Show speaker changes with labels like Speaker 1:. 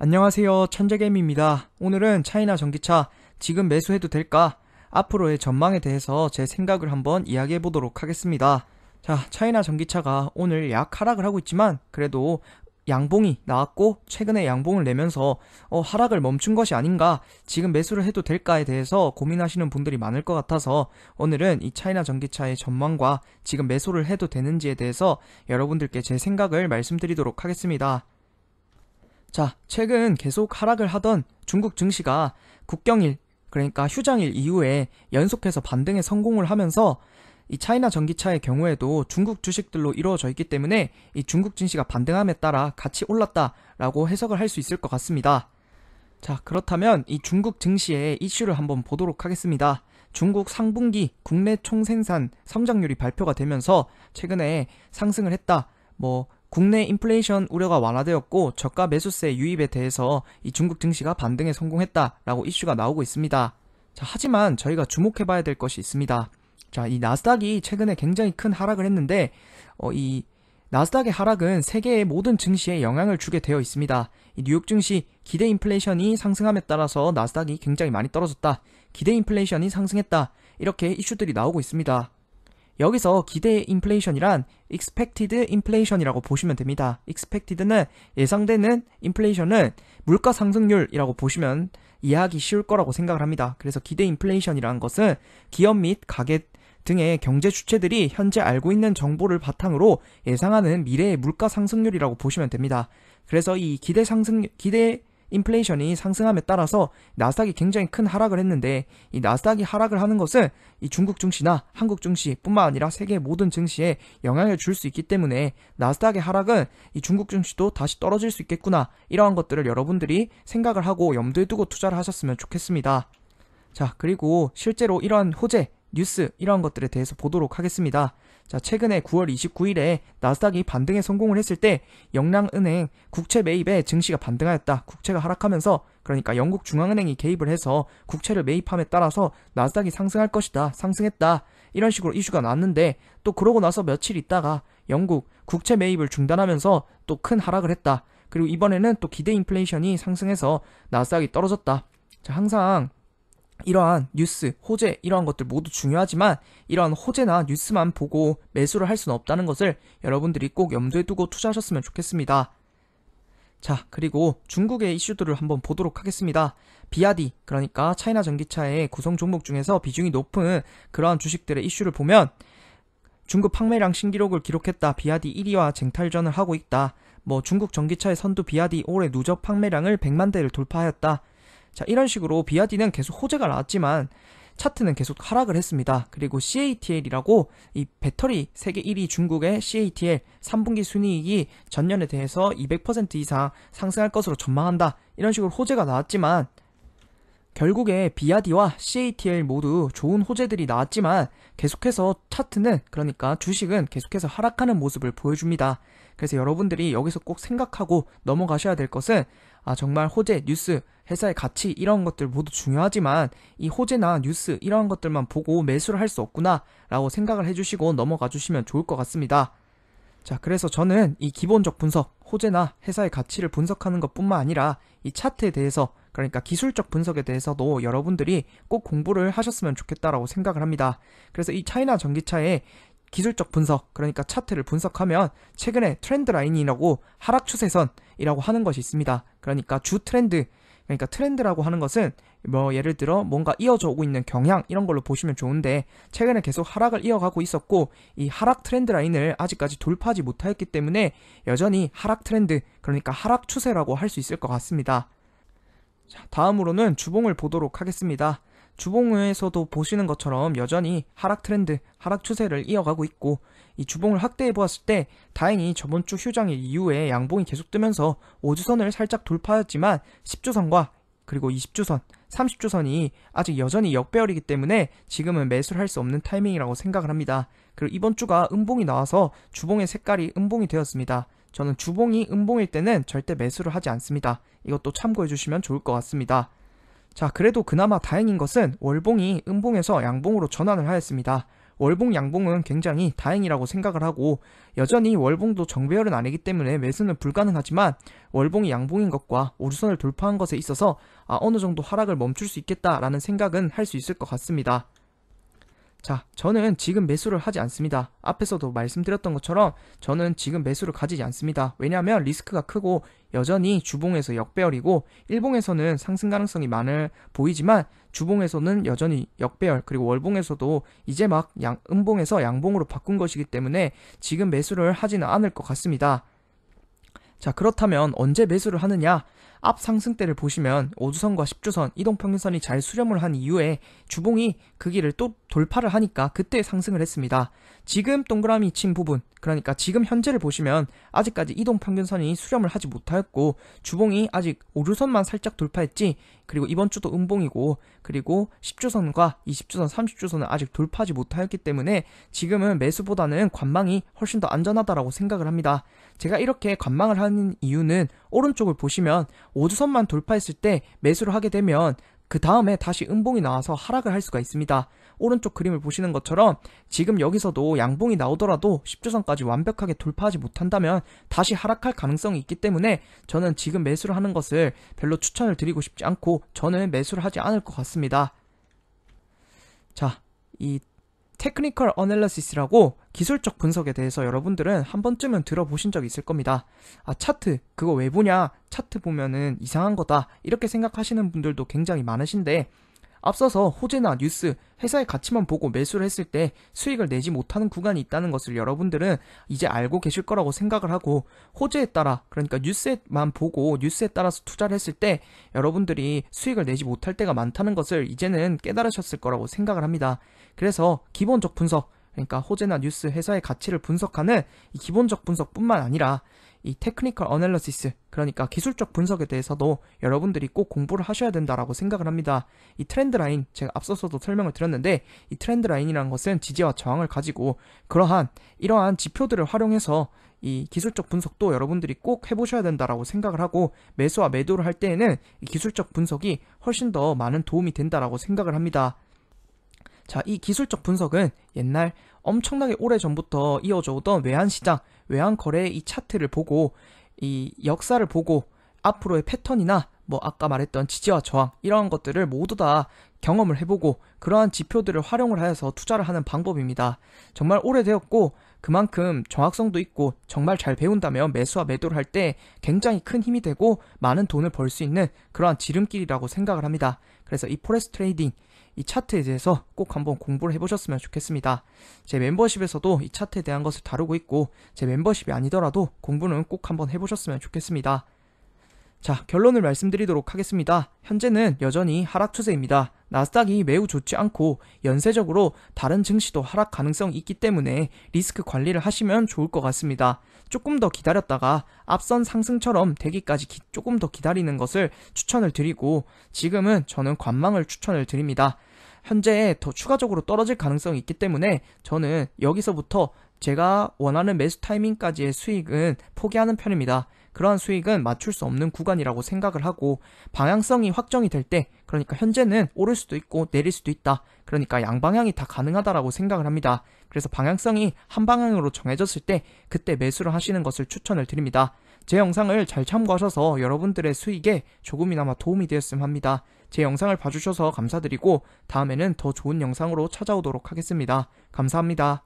Speaker 1: 안녕하세요, 천재개미입니다. 오늘은 차이나 전기차 지금 매수해도 될까? 앞으로의 전망에 대해서 제 생각을 한번 이야기해 보도록 하겠습니다. 자, 차이나 전기차가 오늘 약 하락을 하고 있지만 그래도 양봉이 나왔고 최근에 양봉을 내면서 하락을 멈춘 것이 아닌가, 지금 매수를 해도 될까에 대해서 고민하시는 분들이 많을 것 같아서 오늘은 이 차이나 전기차의 전망과 지금 매수를 해도 되는지에 대해서 여러분들께 제 생각을 말씀드리도록 하겠습니다. 자, 최근 계속 하락을 하던 중국 증시가 국경일, 그러니까 휴장일 이후에 연속해서 반등에 성공을 하면서 이 차이나 전기차의 경우에도 중국 주식들로 이루어져 있기 때문에 이 중국 증시가 반등함에 따라 같이 올랐다라고 해석을 할 수 있을 것 같습니다. 자, 그렇다면 이 중국 증시의 이슈를 한번 보도록 하겠습니다. 중국 상분기 국내 총생산 성장률이 발표가 되면서 최근에 상승을 했다. 국내 인플레이션 우려가 완화되었고 저가 매수세 유입에 대해서 이 중국 증시가 반등에 성공했다라고 이슈가 나오고 있습니다. 자, 하지만 저희가 주목해봐야 될 것이 있습니다. 자, 이 나스닥이 최근에 굉장히 큰 하락을 했는데 이 나스닥의 하락은 세계의 모든 증시에 영향을 주게 되어 있습니다. 이 뉴욕 증시 기대 인플레이션이 상승함에 따라서 나스닥이 굉장히 많이 떨어졌다. 기대 인플레이션이 상승했다. 이렇게 이슈들이 나오고 있습니다. 여기서 기대 인플레이션이란 expected inflation이라고 보시면 됩니다. expected는 예상되는, inflation은 물가 상승률이라고 보시면 이해하기 쉬울 거라고 생각을 합니다. 그래서 기대 인플레이션이라는 것은 기업 및 가게 등의 경제 주체들이 현재 알고 있는 정보를 바탕으로 예상하는 미래의 물가 상승률이라고 보시면 됩니다. 그래서 이 기대 인플레이션이 상승함에 따라서 나스닥이 굉장히 큰 하락을 했는데, 이 나스닥이 하락을 하는 것은 이 중국 증시나 한국 증시 뿐만 아니라 세계 모든 증시에 영향을 줄 수 있기 때문에 나스닥의 하락은 이 중국 증시도 다시 떨어질 수 있겠구나, 이러한 것들을 여러분들이 생각을 하고 염두에 두고 투자를 하셨으면 좋겠습니다. 자, 그리고 실제로 이러한 호재, 뉴스, 이러한 것들에 대해서 보도록 하겠습니다. 자, 최근에 9월 29일에 나스닥이 반등에 성공을 했을 때 영랑은행 국채 매입에 증시가 반등하였다. 국채가 하락하면서, 그러니까 영국 중앙은행이 개입을 해서 국채를 매입함에 따라서 나스닥이 상승할 것이다, 상승했다, 이런 식으로 이슈가 났는데, 또 그러고 나서 며칠 있다가 영국 국채 매입을 중단하면서 또 큰 하락을 했다. 그리고 이번에는 또 기대 인플레이션이 상승해서 나스닥이 떨어졌다. 자, 항상 이러한 뉴스, 호재, 이러한 것들 모두 중요하지만 이러한 호재나 뉴스만 보고 매수를 할 수는 없다는 것을 여러분들이 꼭 염두에 두고 투자하셨으면 좋겠습니다. 자, 그리고 중국의 이슈들을 한번 보도록 하겠습니다. 비아디, 그러니까 차이나 전기차의 구성 종목 중에서 비중이 높은 그러한 주식들의 이슈를 보면 중국 판매량 신기록을 기록했다. 비아디 1위와 쟁탈전을 하고 있다. 중국 전기차의 선두 비아디 올해 누적 판매량을 100만 대를 돌파하였다. 자, 이런 식으로 비아디는 계속 호재가 나왔지만 차트는 계속 하락을 했습니다. 그리고 CATL이라고 이 배터리 세계 1위 중국의 CATL 3분기 순이익이 전년에 대해서 200% 이상 상승할 것으로 전망한다. 이런 식으로 호재가 나왔지만 결국에 비아디와 CATL 모두 좋은 호재들이 나왔지만 계속해서 차트는, 그러니까 주식은 계속해서 하락하는 모습을 보여줍니다. 그래서 여러분들이 여기서 꼭 생각하고 넘어가셔야 될 것은, 정말 호재, 뉴스, 회사의 가치, 이런 것들 모두 중요하지만 이 호재나 뉴스 이런 것들만 보고 매수를 할 수 없구나 라고 생각을 해주시고 넘어가 주시면 좋을 것 같습니다. 자, 그래서 저는 이 기본적 분석, 호재나 회사의 가치를 분석하는 것뿐만 아니라 이 차트에 대해서, 그러니까 기술적 분석에 대해서도 여러분들이 꼭 공부를 하셨으면 좋겠다라고 생각을 합니다. 그래서 이 차이나 전기차의 기술적 분석, 그러니까 차트를 분석하면 최근에 트렌드 라인이라고 하락 추세선이라고 하는 것이 있습니다. 그러니까 주 트렌드, 그러니까 트렌드라고 하는 것은 예를 들어 뭔가 이어져 오고 있는 경향, 이런 걸로 보시면 좋은데 최근에 계속 하락을 이어가고 있었고 이 하락 트렌드 라인을 아직까지 돌파하지 못하였기 때문에 여전히 하락 트렌드, 그러니까 하락 추세라고 할 수 있을 것 같습니다. 자, 다음으로는 주봉을 보도록 하겠습니다. 주봉에서도 보시는 것처럼 여전히 하락 트렌드, 하락 추세를 이어가고 있고, 이 주봉을 확대해 보았을 때 다행히 저번 주 휴장일 이후에 양봉이 계속 뜨면서 5주선을 살짝 돌파했지만 10주선과 그리고 20주선, 30주선이 아직 여전히 역배열이기 때문에 지금은 매수를 할 수 없는 타이밍이라고 생각을 합니다. 그리고 이번 주가 음봉이 나와서 주봉의 색깔이 음봉이 되었습니다. 저는 주봉이 음봉일 때는 절대 매수를 하지 않습니다. 이것도 참고해 주시면 좋을 것 같습니다. 자, 그래도 그나마 다행인 것은 월봉이 음봉에서 양봉으로 전환을 하였습니다. 월봉 양봉은 굉장히 다행이라고 생각을 하고, 여전히 월봉도 정배열은 아니기 때문에 매수는 불가능하지만 월봉이 양봉인 것과 오르선을 돌파한 것에 있어서 어느 정도 하락을 멈출 수 있겠다라는 생각은 할 수 있을 것 같습니다. 자, 저는 지금 매수를 하지 않습니다. 앞에서도 말씀드렸던 것처럼 저는 지금 매수를 가지지 않습니다. 왜냐하면 리스크가 크고 여전히 주봉에서 역배열이고, 일봉에서는 상승 가능성이 많을 보이지만 주봉에서는 여전히 역배열, 그리고 월봉에서도 이제 막 음봉에서 양봉으로 바꾼 것이기 때문에 지금 매수를 하지는 않을 것 같습니다. 자, 그렇다면 언제 매수를 하느냐? 앞 상승대를 보시면 5주선과 10주선, 이동평균선이 잘 수렴을 한 이후에 주봉이 그 길을 또 돌파를 하니까 그때 상승을 했습니다. 지금 동그라미 친 부분, 그러니까 지금 현재를 보시면 아직까지 이동평균선이 수렴을 하지 못하였고 주봉이 아직 5주선만 살짝 돌파했지, 그리고 이번 주도 음봉이고, 그리고 10주선과 20주선, 30주선은 아직 돌파하지 못하였기 때문에 지금은 매수보다는 관망이 훨씬 더 안전하다라고 생각을 합니다. 제가 이렇게 관망을 하는 이유는 오른쪽을 보시면 5주선만 돌파했을 때 매수를 하게 되면 그 다음에 다시 음봉이 나와서 하락을 할 수가 있습니다. 오른쪽 그림을 보시는 것처럼 지금 여기서도 양봉이 나오더라도 10주선까지 완벽하게 돌파하지 못한다면 다시 하락할 가능성이 있기 때문에 저는 지금 매수를 하는 것을 별로 추천을 드리고 싶지 않고 저는 매수를 하지 않을 것 같습니다. 자, 이 테크니컬 어널리시스라고 기술적 분석에 대해서 여러분들은 한 번쯤은 들어보신 적 있을 겁니다. 차트 그거 왜 보냐, 차트 보면은 이상한 거다, 이렇게 생각하시는 분들도 굉장히 많으신데, 앞서서 호재나 뉴스, 회사의 가치만 보고 매수를 했을 때 수익을 내지 못하는 구간이 있다는 것을 여러분들은 이제 알고 계실 거라고 생각을 하고, 호재에 따라, 그러니까 뉴스만 보고 뉴스에 따라서 투자를 했을 때 여러분들이 수익을 내지 못할 때가 많다는 것을 이제는 깨달으셨을 거라고 생각을 합니다. 그래서 기본적 분석, 그러니까 호재나 뉴스, 회사의 가치를 분석하는 이 기본적 분석뿐만 아니라 이 테크니컬 어널리시스, 그러니까 기술적 분석에 대해서도 여러분들이 꼭 공부를 하셔야 된다라고 생각을 합니다. 이 트렌드 라인, 제가 앞서서도 설명을 드렸는데, 이 트렌드 라인이라는 것은 지지와 저항을 가지고 이러한 지표들을 활용해서 이 기술적 분석도 여러분들이 꼭 해보셔야 된다라고 생각을 하고, 매수와 매도를 할 때에는 이 기술적 분석이 훨씬 더 많은 도움이 된다라고 생각을 합니다. 자, 이 기술적 분석은 옛날 엄청나게 오래전부터 이어져 오던 외환시장, 외환거래의 이 차트를 보고, 이 역사를 보고 앞으로의 패턴이나 아까 말했던 지지와 저항, 이러한 것들을 모두 다 경험을 해보고 그러한 지표들을 활용을 하여서 투자를 하는 방법입니다. 정말 오래되었고 그만큼 정확성도 있고 정말 잘 배운다면 매수와 매도를 할 때 굉장히 큰 힘이 되고 많은 돈을 벌 수 있는 그러한 지름길이라고 생각을 합니다. 그래서 이 포렉스 트레이딩, 이 차트에 대해서 꼭 한번 공부를 해보셨으면 좋겠습니다. 제 멤버십에서도 이 차트에 대한 것을 다루고 있고, 제 멤버십이 아니더라도 공부는 꼭 한번 해보셨으면 좋겠습니다. 자, 결론을 말씀드리도록 하겠습니다. 현재는 여전히 하락 추세입니다. 나스닥이 매우 좋지 않고 연쇄적으로 다른 증시도 하락 가능성이 있기 때문에 리스크 관리를 하시면 좋을 것 같습니다. 조금 더 기다렸다가 앞선 상승처럼 되기까지 조금 더 기다리는 것을 추천을 드리고, 지금은 저는 관망을 추천을 드립니다. 현재 더 추가적으로 떨어질 가능성이 있기 때문에 저는 여기서부터 제가 원하는 매수 타이밍까지의 수익은 포기하는 편입니다. 그러한 수익은 맞출 수 없는 구간이라고 생각을 하고, 방향성이 확정이 될 때, 그러니까 현재는 오를 수도 있고 내릴 수도 있다, 그러니까 양방향이 다 가능하다라고 생각을 합니다. 그래서 방향성이 한 방향으로 정해졌을 때 그때 매수를 하시는 것을 추천을 드립니다. 제 영상을 잘 참고하셔서 여러분들의 수익에 조금이나마 도움이 되었으면 합니다. 제 영상을 봐주셔서 감사드리고 다음에는 더 좋은 영상으로 찾아오도록 하겠습니다. 감사합니다.